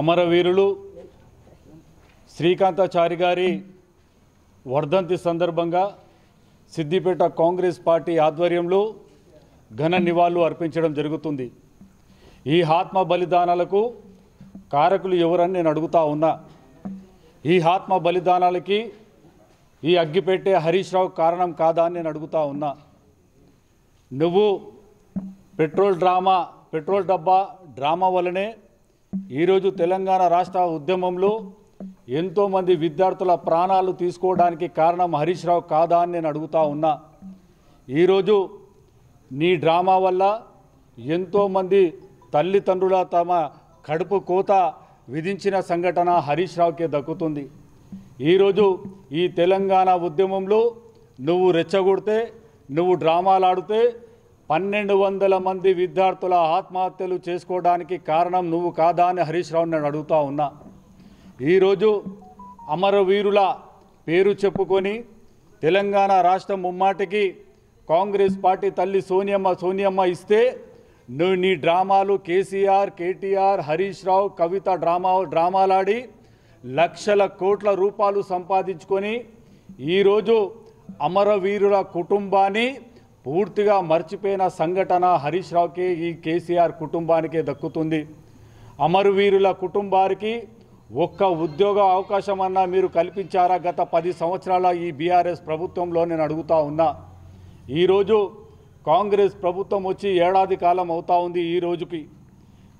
అమరవీరులు శ్రీకాంతాచారి గారి వర్ధంతి సందర్భంగా సిద్దిపేట కాంగ్రెస్ పార్టీ ఆధ్వర్యంలో ఘన నివాళులు అర్పించడం జరుగుతుంది। ఈ ఆత్మ బలిదానాలకు కారకులు ఎవరని నేను అడుగుతా ఉన్నా। ఈ ఆత్మ బలిదానాలకి ఈ అగ్గిపెట్టే హరీష్ రావు కారణం కాదా అని నేను అడుగుతా ఉన్నా। నువ్వు పెట్రోల్ డబ్బా డ్రామా వల్లనే ఈరోజు తెలంగాణ రాష్ట్ర ఉద్యమంలో ఎంతోమంది విద్యార్థుల ప్రాణాలు తీసుకోవడానికి కారణం హరీష్ రావు కాదా అని నేను అడుగుతా ఉన్నా। ఈరోజు నీ డ్రామా వల్ల ఎంతోమంది తల్లిదండ్రుల తమ కడుపు కోత విధించిన సంఘటన హరీష్ రావుకే దక్కుతుంది। ఈరోజు ఈ తెలంగాణ ఉద్యమంలో నువ్వు రెచ్చగొడితే, నువ్వు డ్రామాలు ఆడితే 1200 మంది విద్యార్థుల ఆత్మహత్యలు చేసుకోవడానికి కారణం నువ్వు కాదా అని హరీష్ రావు నేను అడుగుతా ఉన్నా। ఈరోజు అమరవీరుల పేరు చెప్పుకొని తెలంగాణ రాష్ట్రం ముమ్మాటికి కాంగ్రెస్ పార్టీ తల్లి సోనియమ్మ ఇస్తే నువ్వు నీ డ్రామాలు కేసీఆర్, కేటీఆర్, హరీష్ రావు, కవిత డ్రామాలాడి లక్షల కోట్ల రూపాయలు సంపాదించుకొని ఈరోజు అమరవీరుల కుటుంబాన్ని పూర్తిగా మర్చిపోయిన సంఘటన హరీష్ రావుకే, ఈ కేసీఆర్ కుటుంబానికే దక్కుతుంది। అమరవీరుల కుటుంబానికి ఒక్క ఉద్యోగ అవకాశం అన్నా మీరు కల్పించారా? గత 10 సంవత్సరాల ఈ బీఆర్ఎస్ ప్రభుత్వంలో నేను అడుగుతా ఉన్నా। ఈరోజు కాంగ్రెస్ ప్రభుత్వం వచ్చి ఏడాది కాలం అవుతా ఉంది। ఈ రోజుకి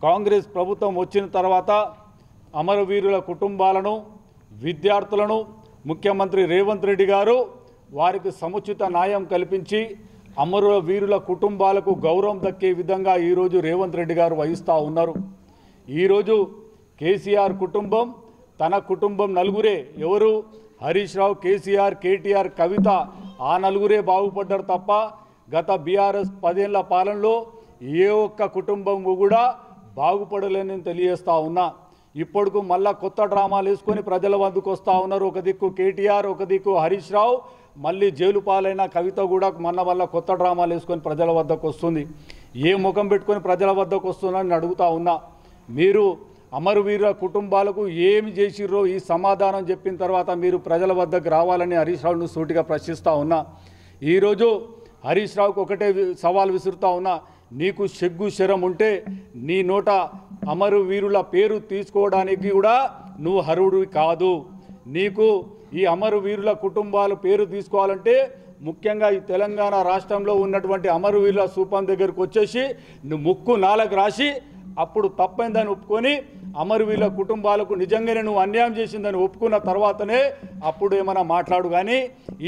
కాంగ్రెస్ ప్రభుత్వం వచ్చిన తర్వాత అమరవీరుల కుటుంబాలను, విద్యార్థులను ముఖ్యమంత్రి రేవంత్ రెడ్డి గారు వారికి సముచిత న్యాయం కల్పించి అమరవీరుల కుటుంబాలకు గౌరవం దక్కే విధంగా ఈరోజు రేవంత్ రెడ్డి గారు వహిస్తూ ఉన్నారు। ఈరోజు కేసీఆర్ కుటుంబం, తన కుటుంబం నలుగురే, ఎవరు? హరీష్ రావు, కేసీఆర్, కేటీఆర్, కవిత, ఆ నలుగురే బాగుపడ్డారు తప్ప గత బీఆర్ఎస్ 10 ఏళ్ల పాలనలో ఏ ఒక్క కుటుంబం కూడా బాగుపడలేని తెలియజేస్తూ ఉన్నా। ఇప్పటికు మళ్ళా కొత్త డ్రామాలు వేసుకొని ప్రజల వద్దకు వస్తూ ఉన్నారు। ఒక దిక్కు కేటీఆర్, ఒక దిక్కు హరీష్ రావు, మళ్ళీ జైలు పాలైన కవిత కూడా మొన్న వల్ల కొత్త డ్రామాలు వేసుకొని ప్రజల వద్దకు వస్తుంది। ఏ ముఖం పెట్టుకొని ప్రజల వద్దకు వస్తుందని అడుగుతా ఉన్నా। మీరు అమరవీరుల కుటుంబాలకు ఏమి చేసిర్రో ఈ సమాధానం చెప్పిన తర్వాత మీరు ప్రజల వద్దకు రావాలని హరీష్ రావును సూటిగా ప్రశ్నిస్తూ ఉన్నా। ఈరోజు హరీష్ రావుకు ఒకటే సవాల్ విసురుతా ఉన్నా, నీకు సిగ్గు శరం ఉంటే నీ నోట అమరవీరుల పేరు తీసుకోవడానికి కూడా నువ్వు అర్హుడివి కాదు। నీకు ఈ అమరవీరుల కుటుంబాల పేరు తీసుకోవాలంటే ముఖ్యంగా ఈ తెలంగాణ రాష్ట్రంలో ఉన్నటువంటి అమరవీరుల స్థూపం దగ్గరకు వచ్చేసి నువ్వు ముక్కు నాలుగు రాసి అప్పుడు తప్పైందని ఒప్పుకొని అమరవీరుల కుటుంబాలకు నిజంగానే నువ్వు అన్యాయం చేసిందని ఒప్పుకున్న తర్వాతనే అప్పుడు ఏమైనా మాట్లాడు। కానీ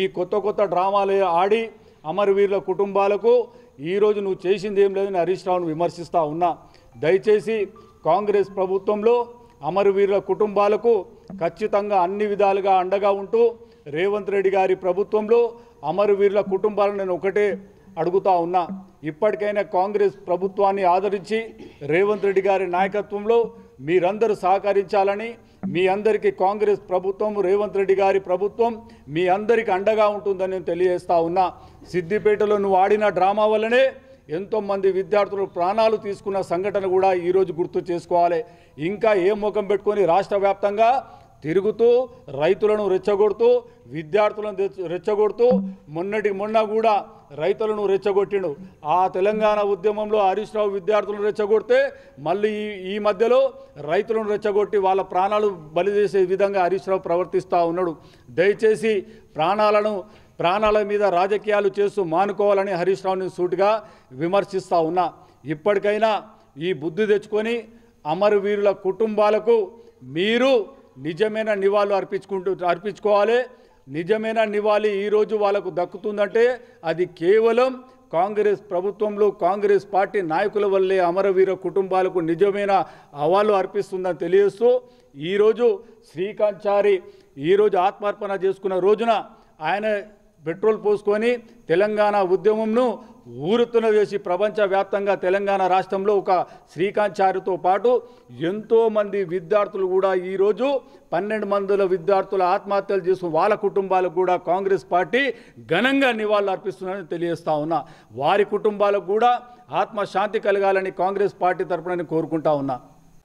ఈ కొత్త డ్రామాలు ఆడి అమరవీరుల కుటుంబాలకు ఈరోజు నువ్వు చేసింది ఏం లేదని హరీష్ రావును విమర్శిస్తూ ఉన్నా। దయచేసి కాంగ్రెస్ ప్రభుత్వంలో అమరవీరుల కుటుంబాలకు ఖచ్చితంగా అన్ని విధాలుగా అండగా ఉంటూ రేవంత్ రెడ్డి గారి ప్రభుత్వంలో అమరవీరుల కుటుంబాలను నేను ఒకటే అడుగుతా ఉన్నా, ఇప్పటికైనా కాంగ్రెస్ ప్రభుత్వాన్ని ఆదరించి రేవంత్ రెడ్డి గారి నాయకత్వంలో మీరందరూ సహకరించాలని, మీ అందరికీ కాంగ్రెస్ ప్రభుత్వం, రేవంత్ రెడ్డి గారి ప్రభుత్వం మీ అందరికీ అండగా ఉంటుందని నేను తెలియజేస్తా ఉన్నా। సిద్దిపేటలో నువ్వు ఆడిన డ్రామా వల్లనే ఎంతోమంది విద్యార్థులు ప్రాణాలు తీసుకున్న సంఘటన కూడా ఈరోజు గుర్తు చేసుకోవాలి। ఇంకా ఏ ముఖం పెట్టుకొని రాష్ట్ర వ్యాప్తంగా తిరుగుతూ రైతులను రెచ్చగొడుతూ, విద్యార్థులను రెచ్చగొడుతూ, మొన్న కూడా రైతులను రెచ్చగొట్టిండు। ఆ తెలంగాణ ఉద్యమంలో హరీష్ రావు విద్యార్థులను రెచ్చగొడితే మళ్ళీ ఈ మధ్యలో రైతులను రెచ్చగొట్టి వాళ్ళ ప్రాణాలు బలి చేసే విధంగా హరీష్ రావు ప్రవర్తిస్తూ ఉన్నాడు। దయచేసి ప్రాణాల మీద రాజకీయాలు చేస్తూ మానుకోవాలని హరీష్ రావుని సూటిగా విమర్శిస్తూ ఉన్నా। ఇప్పటికైనా ఈ బుద్ధి తెచ్చుకొని అమరవీరుల కుటుంబాలకు మీరు నిజమైన నివాళులు అర్పించుకోవాలి। నిజమైన నివాళి ఈరోజు వాళ్ళకు దక్కుతుందంటే అది కేవలం కాంగ్రెస్ ప్రభుత్వంలో కాంగ్రెస్ పార్టీ నాయకుల వల్లే అమరవీర కుటుంబాలకు నిజమైన అవాళులు అర్పిస్తుందని తెలియజేస్తూ ఈరోజు శ్రీకాంతాచారి ఈరోజు ఆత్మార్పణ చేసుకున్న రోజున ఆయన పెట్రోల్ పోసుకొని తెలంగాణ ఉద్యమంను ఊరుతున చేసి ప్రపంచవ్యాప్తంగా తెలంగాణ రాష్ట్రంలో ఒక శ్రీకాంతాచారితో పాటు ఎంతోమంది విద్యార్థులు కూడా ఈరోజు 12 మంది విద్యార్థుల ఆత్మహత్యలు చేసిన వాళ్ళ కుటుంబాలకు కూడా కాంగ్రెస్ పార్టీ ఘనంగా నివాళులు అర్పిస్తుందని తెలియజేస్తా ఉన్నా। వారి కుటుంబాలకు కూడా ఆత్మశాంతి కలగాలని కాంగ్రెస్ పార్టీ తరపున కోరుకుంటా ఉన్నా।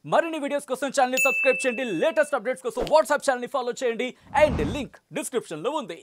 మరిన్ని వీడియోస్ కోసం ఛానల్ ని సబ్స్క్రైబ్ చేయండి, లేటెస్ట్ అప్డేట్స్ కోసం వాట్సాప్ ఛానల్ ని ఫాలో చేయండి అండ్ లింక్ డిస్క్రిప్షన్ లో ఉంది.